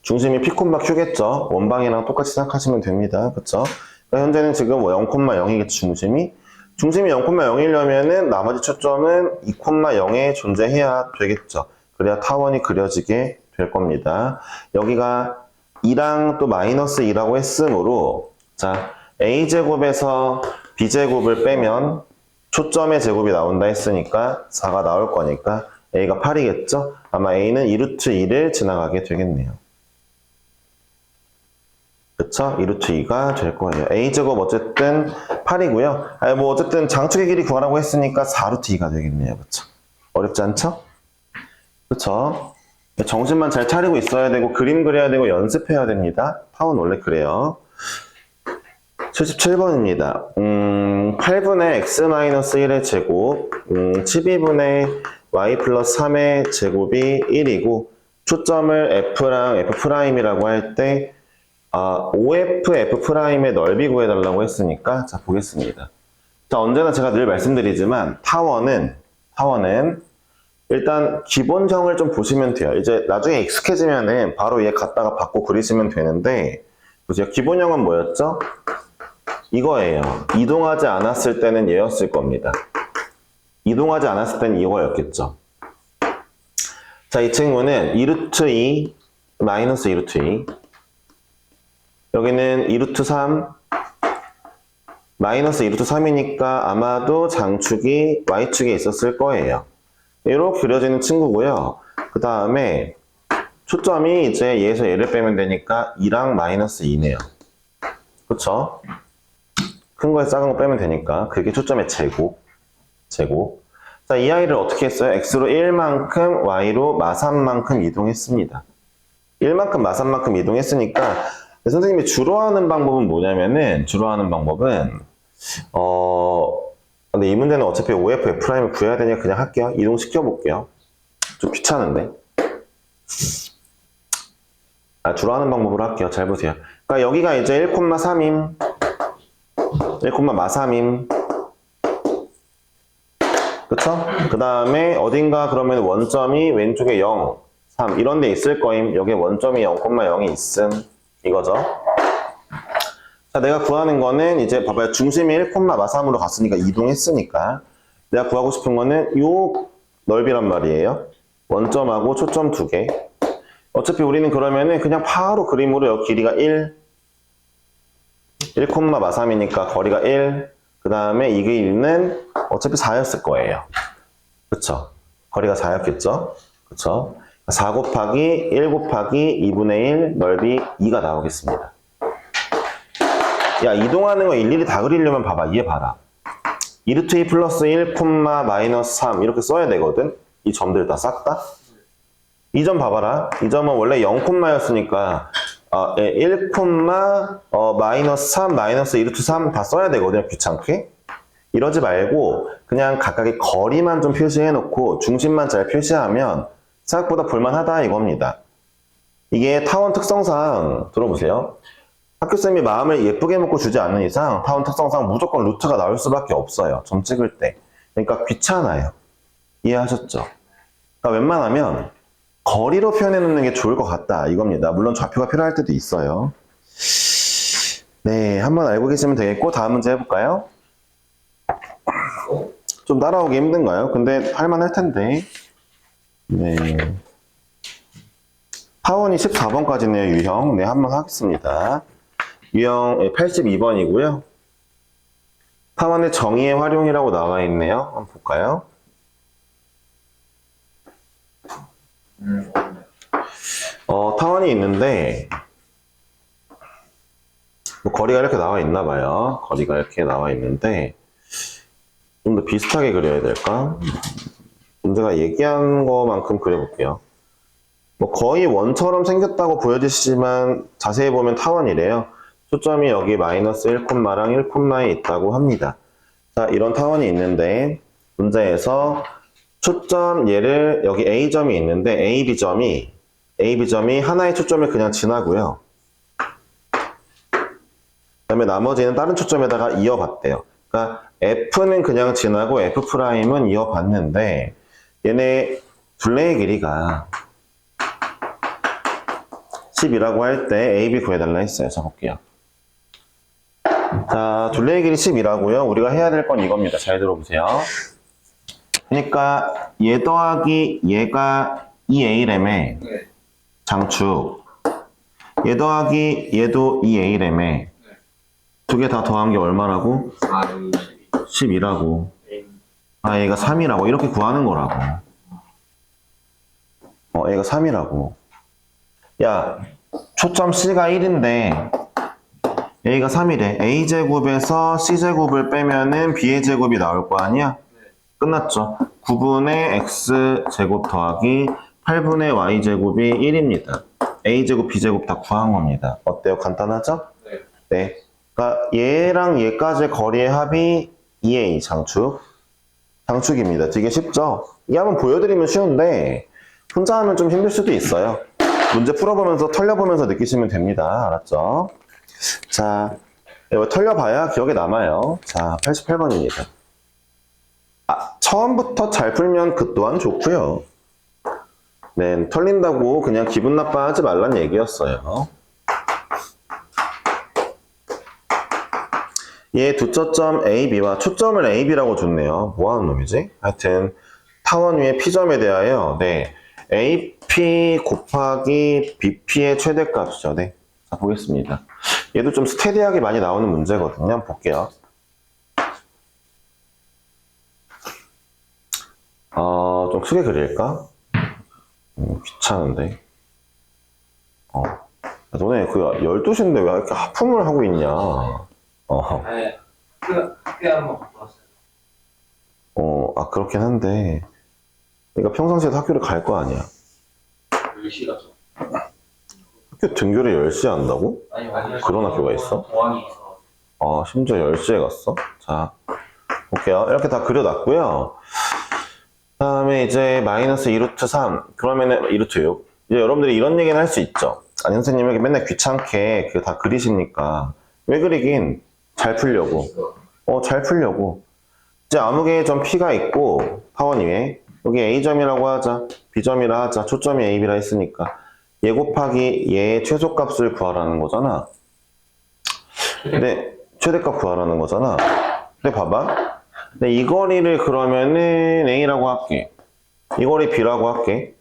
S1: 중심이 P, Q겠죠? 원방이랑 똑같이 생각하시면 됩니다. 그쵸? 그러니까 현재는 지금 0,0이겠죠, 중심이. 중심이 0,0이려면은 나머지 초점은 2,0에 존재해야 되겠죠. 그래야 타원이 그려지게 될 겁니다. 여기가 2랑 또 마이너스 2라고 했으므로, 자, A제곱에서 B제곱을 빼면 초점의 제곱이 나온다 했으니까 4가 나올 거니까 A가 8이겠죠? 아마 A는 2루트 2를 지나가게 되겠네요. 그쵸? 2루트 2가 될 거예요. A제곱 어쨌든 8이고요. 뭐 어쨌든 장축의 길이 구하라고 했으니까 4루트 2가 되겠네요. 그쵸? 어렵지 않죠? 그쵸? 정신만 잘 차리고 있어야 되고 그림 그려야 되고 연습해야 됩니다. 타원 원래 그래요. 77번입니다. 8분의 x-1의 제곱 12분의 y 플러스 3의 제곱이 1이고 초점을 f랑 f'이라고 할 때 OF F'의 넓이 구해달라고 했으니까 자 보겠습니다. 자 언제나 제가 늘 말씀드리지만 타원은 일단 기본형을 좀 보시면 돼요. 이제 나중에 익숙해지면은 바로 얘 갖다가 받고 그리시면 되는데 보세요. 기본형은 뭐였죠? 이거예요. 이동하지 않았을 때는 얘였을 겁니다. 이동하지 않았을 때는 이거였겠죠. 자, 이 친구는 2루트 2 마이너스 2루트 2 여기는 2루트 3 마이너스 2루트 3이니까 아마도 장축이 Y축에 있었을 거예요. 이렇게 그려지는 친구고요. 그 다음에 초점이 이제 얘에서 얘를 빼면 되니까 2랑 마이너스 2네요. 그쵸? 큰 거에 작은 거 빼면 되니까 그게 초점의 제곱. 자, 이 아이를 어떻게 했어요? X로 1만큼, Y로 마3만큼 이동했습니다. 1만큼, 마3만큼 이동했으니까 선생님이 주로 하는 방법은 뭐냐면은 근데 이 문제는 어차피 OF, F'을 구해야 되니까 그냥 할게요. 이동시켜 볼게요. 좀 귀찮은데. 주로 하는 방법으로 할게요. 잘 보세요. 그러니까 여기가 이제 1,3임. 1,3임. 그쵸? 그 다음에 어딘가 그러면 원점이 왼쪽에 0, 3 이런 데 있을 거임. 여기에 원점이 0,0이 있음. 이거죠. 자, 내가 구하는 거는 이제 봐봐요. 중심이 1,3으로 갔으니까 이동했으니까 내가 구하고 싶은 거는 요 넓이란 말이에요. 원점하고 초점 두 개. 어차피 우리는 그러면은 그냥 바로 그림으로 여기 길이가 1,3이니까 거리가 1. 그 다음에 이 길이는 어차피 4였을 거예요. 그쵸? 거리가 4였겠죠? 그쵸? 4 곱하기 1 곱하기 2분의 1 넓이 2가 나오겠습니다. 야, 이동하는 거 일일이 다 그리려면 봐봐. 얘 봐라. 2루트 2 플러스 1, 마이너스 3 이렇게 써야 되거든? 이 점들 다 싹 다? 이 점 봐봐라. 이 점은 원래 0였으니까 1, 마이너스 3, 마이너스 2루트 3 다 써야 되거든요. 귀찮게. 이러지 말고 그냥 각각의 거리만 좀 표시해 놓고 중심만 잘 표시하면 생각보다 볼만하다 이겁니다. 이게 타원 특성상 들어보세요. 학교쌤이 마음을 예쁘게 먹고 주지 않는 이상 타원 특성상 무조건 루트가 나올 수밖에 없어요. 점 찍을 때. 그러니까 귀찮아요. 이해하셨죠? 그러니까 웬만하면 거리로 표현해 놓는 게 좋을 것 같다 이겁니다. 물론 좌표가 필요할 때도 있어요. 네, 한번 알고 계시면 되겠고 다음 문제 해볼까요? 좀 따라오기 힘든가요? 근데 할만할 텐데. 네. 타원이 14번까지네요, 유형. 네, 한번 하겠습니다. 유형 82번이고요. 타원의 정의의 활용이라고 나와 있네요. 한번 볼까요? 타원이 있는데 뭐 거리가 이렇게 나와 있나 봐요. 거리가 이렇게 나와 있는데 좀 더 비슷하게 그려야 될까? 문제가 얘기한 것만큼 그려볼게요. 뭐 거의 원처럼 생겼다고 보여지시지만 자세히 보면 타원이래요. 초점이 여기 마이너스 1,랑 1,에 있다고 합니다. 자, 이런 타원이 있는데 문제에서 초점 얘를 여기 A점이 있는데 A, B점이 A, B점이 하나의 초점을 그냥 지나고요. 그 다음에 나머지는 다른 초점에다가 이어봤대요. 그러니까 F는 그냥 지나고 F'은 이어봤는데 얘네 둘레의 길이가 10이라고 할 때 AB 구해달라 했어요. 자, 볼게요. 자, 둘레의 길이 10이라고요. 우리가 해야 될 건 이겁니다. 잘 들어보세요. 그러니까 얘 더하기 얘가 2A램의 장축, 얘 더하기 얘도 2A램의 두 개 다 더한 게 얼마라고? 10이라고. 아, 얘가 3이라고. 이렇게 구하는 거라고. 얘가 3이라고. 야, 초점 C가 1인데 A가 3이래. A제곱에서 C제곱을 빼면은 B의 제곱이 나올 거 아니야? 끝났죠. 9분의 X제곱 더하기 8분의 Y제곱이 1입니다. A제곱, B제곱 다 구한 겁니다. 어때요? 간단하죠? 네. 그러니까 얘랑 얘까지의 거리의 합이 2A 장축입니다. 되게 쉽죠? 이게 한번 보여드리면 쉬운데 혼자 하면 좀 힘들 수도 있어요. 문제 풀어보면서 털려보면서 느끼시면 됩니다. 알았죠? 자, 이거 털려봐야 기억에 남아요. 자, 88번입니다. 처음부터 잘 풀면 그 또한 좋고요. 네, 털린다고 그냥 기분 나빠하지 말란 얘기였어요. 얘 두 초점 AB와 초점을 AB라고 줬네요. 뭐 하는 놈이지? 하여튼 타원 위에 P점에 대하여 네, AP 곱하기 BP의 최대값이죠. 네, 자, 보겠습니다. 얘도 좀 스테디하게 많이 나오는 문제거든요. 한번 볼게요. 좀 크게 그릴까? 귀찮은데. 너네 그 12시인데 왜 이렇게 하품을 하고 있냐?
S2: 네. 학교에 한번 갔다 왔어요.
S1: 그렇긴 한데. 그러니까 평상시에도 학교를 갈 거 아니야.
S2: 10시 가죠.
S1: 학교 등교를 10시에 한다고?
S2: 아니,
S1: 그런 학교가 있어?
S2: 공항이 있어.
S1: 심지어 10시에 갔어? 자, 볼게요. 이렇게 다 그려놨고요. 그 다음에 이제 마이너스 2루트 3. 그러면은 2루트 6. 이제 여러분들이 이런 얘기는 할 수 있죠. 아니, 선생님 이렇게 맨날 귀찮게 다 그리십니까? 왜 그리긴? 잘 풀려고. 잘 풀려고. 이제 아무개 점 P가 있고, 타원 위에. 여기 A점이라고 하자. B점이라 하자. 초점이 A, B라 했으니까. 얘 곱하기 얘의 최소값을 구하라는 거잖아. 근데 최대값 구하라는 거잖아. 근데 봐봐. 근데 이 거리를 그러면은 A라고 할게. 이 거리 B라고 할게.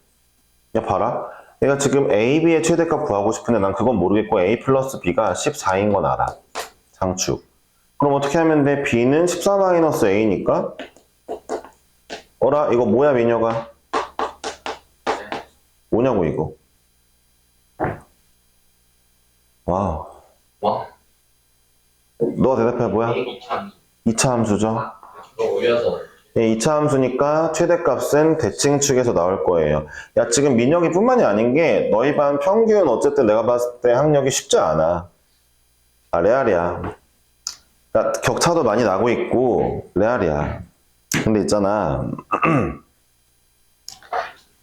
S1: 야, 봐라. 내가 지금 A, B의 최대값 구하고 싶은데 난 그건 모르겠고 A 플러스 B가 14인 건 알아. 장축. 그럼 어떻게 하면 돼? B는 14-A니까 이거 뭐야 미녀가? 뭐냐고 이거. 와우.
S2: 와?
S1: 너 대답해 뭐야? 2차 함수죠.
S2: 이거 올려서.
S1: 예, 2차 함수니까 최대값은 대칭축에서 나올 거예요. 야, 지금 민혁이 뿐만이 아닌 게 너희 반 평균 어쨌든 내가 봤을 때 학력이 쉽지 않아. 레알이야. 그러니까 격차도 많이 나고 있고 레알이야. 근데 있잖아.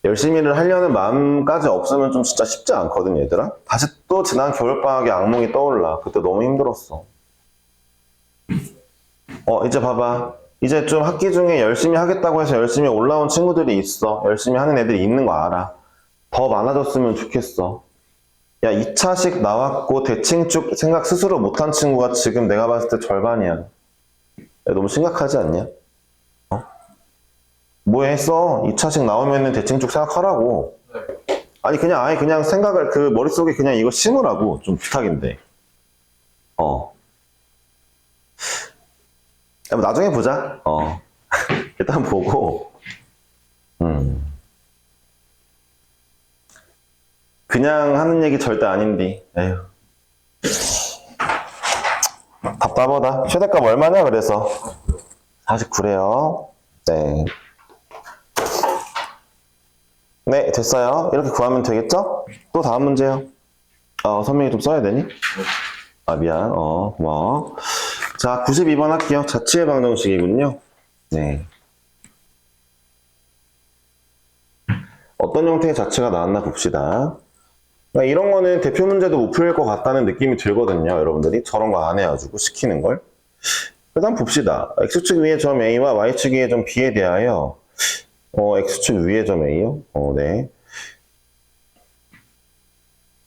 S1: 열심히를 하려는 마음까지 없으면 좀 진짜 쉽지 않거든, 얘들아. 다시 또 지난 겨울방학의 악몽이 떠올라. 그때 너무 힘들었어. 이제 봐봐. 이제 좀 학기 중에 열심히 하겠다고 해서 열심히 올라온 친구들이 있어. 열심히 하는 애들이 있는 거 알아. 더 많아졌으면 좋겠어. 야, 2차식 나왔고 대칭축 생각 스스로 못한 친구가 지금 내가 봤을 때 절반이야. 야, 너무 심각하지 않냐? 뭐 했어? 2차식 나오면은 대칭축 생각하라고. 아니 아예 그냥 생각을 그 머릿속에 그냥 이거 심으라고. 좀 부탁인데. 야, 뭐 나중에 보자. 일단 보고. 그냥 하는 얘기 절대 아닌데. 에휴. 답답하다. 최대값 얼마냐 그래서 49래요. 네. 네, 됐어요. 이렇게 구하면 되겠죠? 또 다음 문제요. 선명히 좀 써야 되니? 미안. 고마워. 자, 92번 할게요. 자취의 방정식이군요. 네. 어떤 형태의 자취가 나왔나 봅시다. 그러니까 이런 거는 대표 문제도 못 풀릴 것 같다는 느낌이 들거든요. 여러분들이 저런 거 안 해가지고 시키는 걸. 일단 봅시다. X축 위의 점 A와 Y축 위의 점 B에 대하여 X축 위의 점 A요? 네.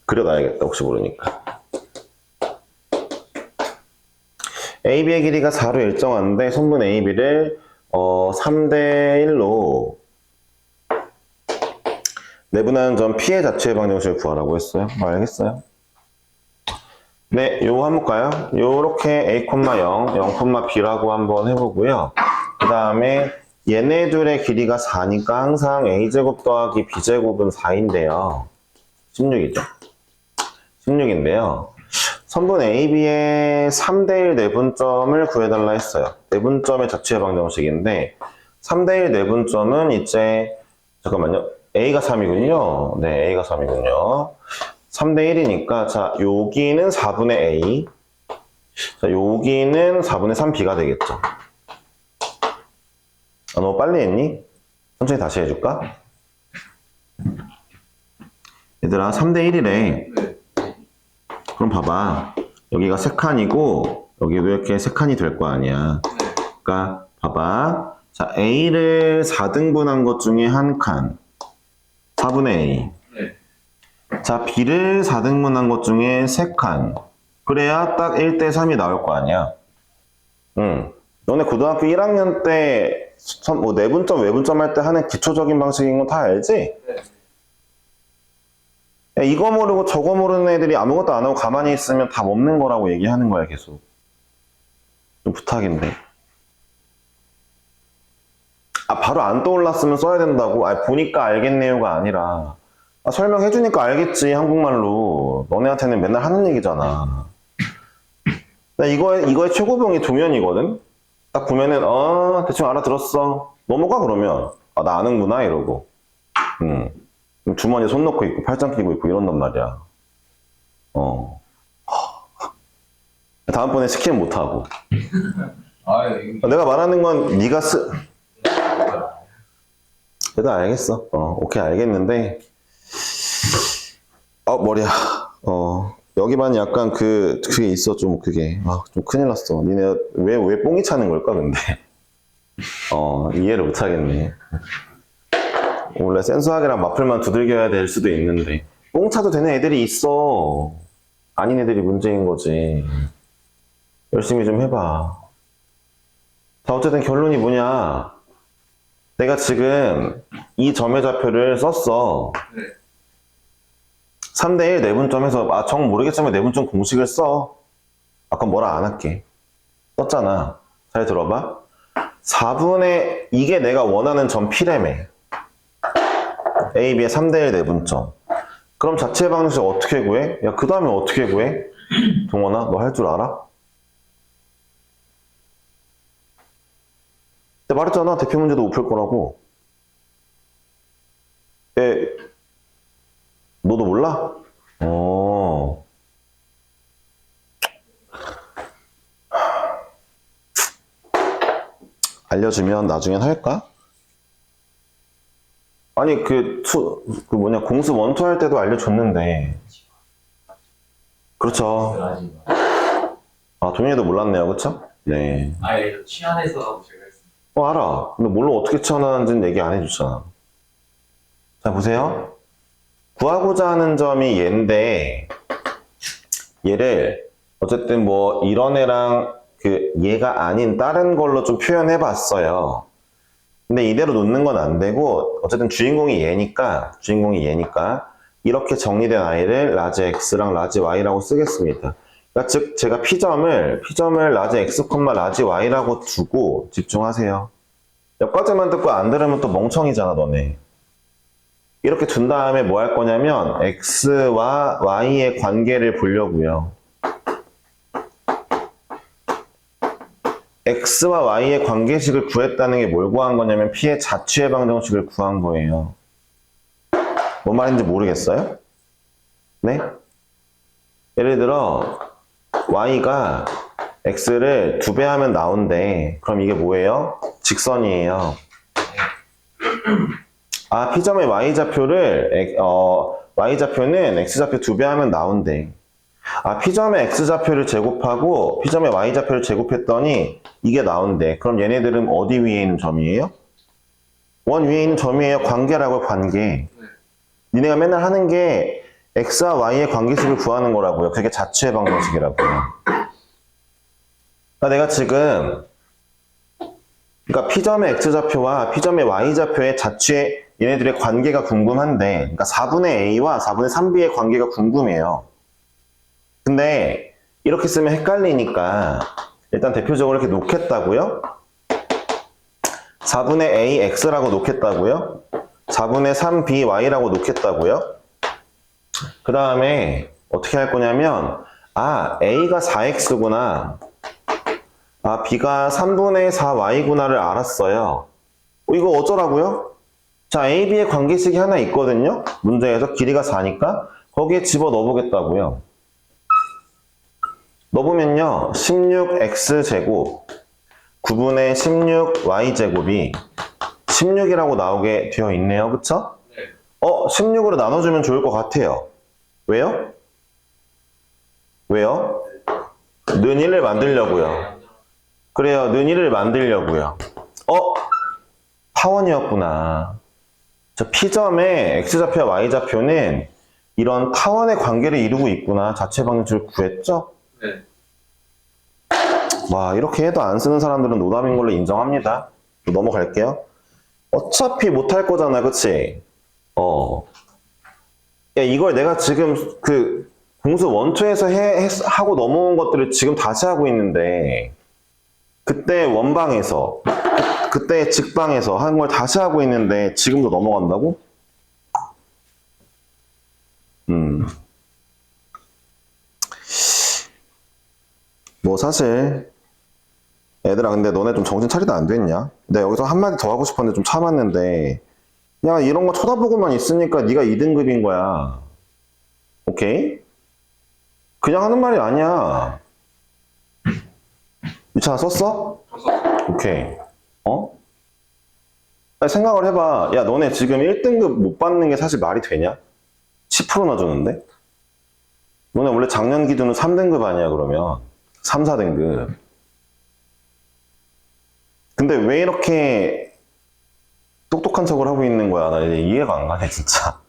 S1: 그려놔야겠다. 혹시 모르니까. AB의 길이가 4로 일정한데 선분 AB를 3대 1로 내분하는 점 P의 자취의 방정식을 구하라고 했어요. 알겠어요? 네, 요거 한번 볼까요? 요렇게 A, 0, 0,B라고 한번 해보고요. 그 다음에 얘네 둘의 길이가 4니까 항상 A제곱 더하기 B제곱은 4인데요. 16이죠. 16인데요. 선분 AB의 3대1 내분점을 구해달라 했어요. 내분점의 자취의 방정식인데 3대1 내분점은 이제 잠깐만요. A가 3이군요. 네, A가 3이군요. 3대1이니까 자, 여기는 4분의 A, 자, 여기는 4분의 3B가 되겠죠. 너무 빨리 했니? 천천히 다시 해줄까? 얘들아, 3대1이래.
S2: 네.
S1: 그럼 봐봐. 여기가 3칸이고 여기도 이렇게 3칸이 될 거 아니야. 그러니까 봐봐. 자, A를 4등분한 것 중에 한 칸. 4분의 A.
S2: 네.
S1: 자, B를 4등분한 것 중에 3칸. 그래야 딱 1대 3이 나올 거 아니야. 응. 너네 고등학교 1학년 때 뭐 내분점, 외분점 할 때 하는 기초적인 방식인 거 다 알지?
S2: 네.
S1: 야, 이거 모르고 저거 모르는 애들이 아무것도 안 하고 가만히 있으면 답 없는 거라고 얘기하는 거야, 계속. 좀 부탁인데. 아, 바로 안 떠올랐으면 써야 된다고? 아, 보니까 알겠네요가 아니라. 아, 설명해주니까 알겠지, 한국말로. 너네한테는 맨날 하는 얘기잖아. 나 이거의 최고봉이 도면이거든? 딱 보면은, 대충 알아들었어. 넘어가, 그러면. 아, 나 아는구나, 이러고. 주머니에 손 넣고 있고, 팔짱 끼고 있고, 이런단 말이야. 다음번에 시키면 못하고.
S2: 이거
S1: 내가 말하는 건 네가 그래도 알겠어. 오케이, 알겠는데. 머리야. 여기만 약간 그게 있어, 좀 그게. 좀 큰일 났어. 니네 왜 뽕이 차는 걸까, 근데? 이해를 못 하겠네. 원래 센수학이랑 마플만 두들겨야 될 수도 있는데. 뽕 차도 되는 애들이 있어. 아닌 애들이 문제인 거지. 열심히 좀 해봐. 자, 어쨌든 결론이 뭐냐. 내가 지금 이 점의 좌표를 썼어.
S2: 네.
S1: 3대1 내분점에서 정 모르겠지만 내분점 공식을 써. 아까 뭐라 안 할게. 썼잖아. 잘 들어봐. 4분의 이게 내가 원하는 점 P라며. A, B의 3대1 내분점. 그럼 자체 방정식 어떻게 구해? 야, 그 다음에 어떻게 구해? 동원아, 너 할 줄 알아? 내가 말했잖아. 대표 문제도 못 풀 거라고. 너도 몰라? 알려주면 나중엔 할까? 아니, 공수 원투 할 때도 알려줬는데. 그렇죠. 동현이도 몰랐네요. 그쵸? 네.
S2: 이거 취한해서라고 제가 했습니다.
S1: 알아. 근데 뭘로 어떻게 치환하는지는 얘기 안 해줬잖아. 자, 보세요. 구하고자 하는 점이 얘인데, 얘를, 어쨌든 뭐, 이런 애랑 얘가 아닌 다른 걸로 좀 표현해 봤어요. 근데 이대로 놓는 건 안 되고, 어쨌든 주인공이 얘니까, 이렇게 정리된 아이를 라지 X랑 라지 Y라고 쓰겠습니다. 그러니까 즉, 제가 P점을 라지 X, 라지 Y라고 두고 집중하세요. 여기까지만 듣고 안 들으면 또 멍청이잖아, 너네. 이렇게 둔 다음에 뭐 할 거냐면, X와 Y의 관계를 보려고요. X와 Y의 관계식을 구했다는 게 뭘 구한 거냐면 P의 자취의 방정식을 구한 거예요. 뭔 말인지 모르겠어요? 네? 예를 들어 Y가 X를 2배 하면 나온대. 그럼 이게 뭐예요? 직선이에요. P점의 Y좌표를 y좌표는 x좌표 2배 하면 나온대. P점의 x좌표를 제곱하고 P점의 y좌표를 제곱했더니 이게 나온대. 그럼 얘네들은 어디 위에 있는 점이에요? 원 위에 있는 점이에요. 관계라고요, 관계. 니네가 맨날 하는 게 x와 y의 관계식을 구하는 거라고요. 그게 자취의 방정식이라고요. 그러니까 내가 지금 그러니까 P점의 x좌표와 P점의 y좌표의 자취의 얘네들의 관계가 궁금한데, 그러니까 4분의 a와 4분의 3b의 관계가 궁금해요. 근데 이렇게 쓰면 헷갈리니까 일단 대표적으로 이렇게 놓겠다고요. 4분의 a x라고 놓겠다고요. 4분의 3b y라고 놓겠다고요. 그 다음에 어떻게 할 거냐면 a가 4x구나. b가 3분의 4y구나를 알았어요. 이거 어쩌라고요? 자, a, b의 관계식이 하나 있거든요. 문제에서 길이가 4니까 거기에 집어 넣어보겠다고요. 넣어보면요. 16x제곱 9분의 16y제곱이 16이라고 나오게 되어 있네요. 그쵸?
S2: 네.
S1: 16으로 나눠주면 좋을 것 같아요. 왜요? 왜요? 는이를 만들려고요. 그래요. 는이를 만들려고요. 타원이었구나. 저 P점의 X좌표와 Y좌표는 이런 타원의 관계를 이루고 있구나. 자체 방정식을 구했죠?
S2: 네.
S1: 와, 이렇게 해도 안 쓰는 사람들은 노답인 걸로 인정합니다. 넘어갈게요. 어차피 못할 거잖아, 그치? 야, 이걸 내가 지금 그 공수 1, 2에서 하고 넘어온 것들을 지금 다시 하고 있는데, 그때 원방에서, 그때 직방에서 한 걸 다시 하고 있는데, 지금도 넘어간다고? 뭐 사실 애들아, 근데 너네 좀 정신 차리도 안 됐냐? 내가 여기서 한마디 더 하고 싶었는데 좀 참았는데, 야, 이런 거 쳐다보고만 있으니까 네가 2등급인 거야. 오케이? 그냥 하는 말이 아니야. 유찬아, 썼어? 오케이. 아니, 생각을 해봐. 야, 너네 지금 1등급 못 받는 게 사실 말이 되냐? 10%나 주는데? 너네 원래 작년 기준은 3등급 아니야, 그러면? 3, 4등급. 근데 왜 이렇게 똑똑한 척을 하고 있는 거야? 나 이제 이해가 안 가네, 진짜.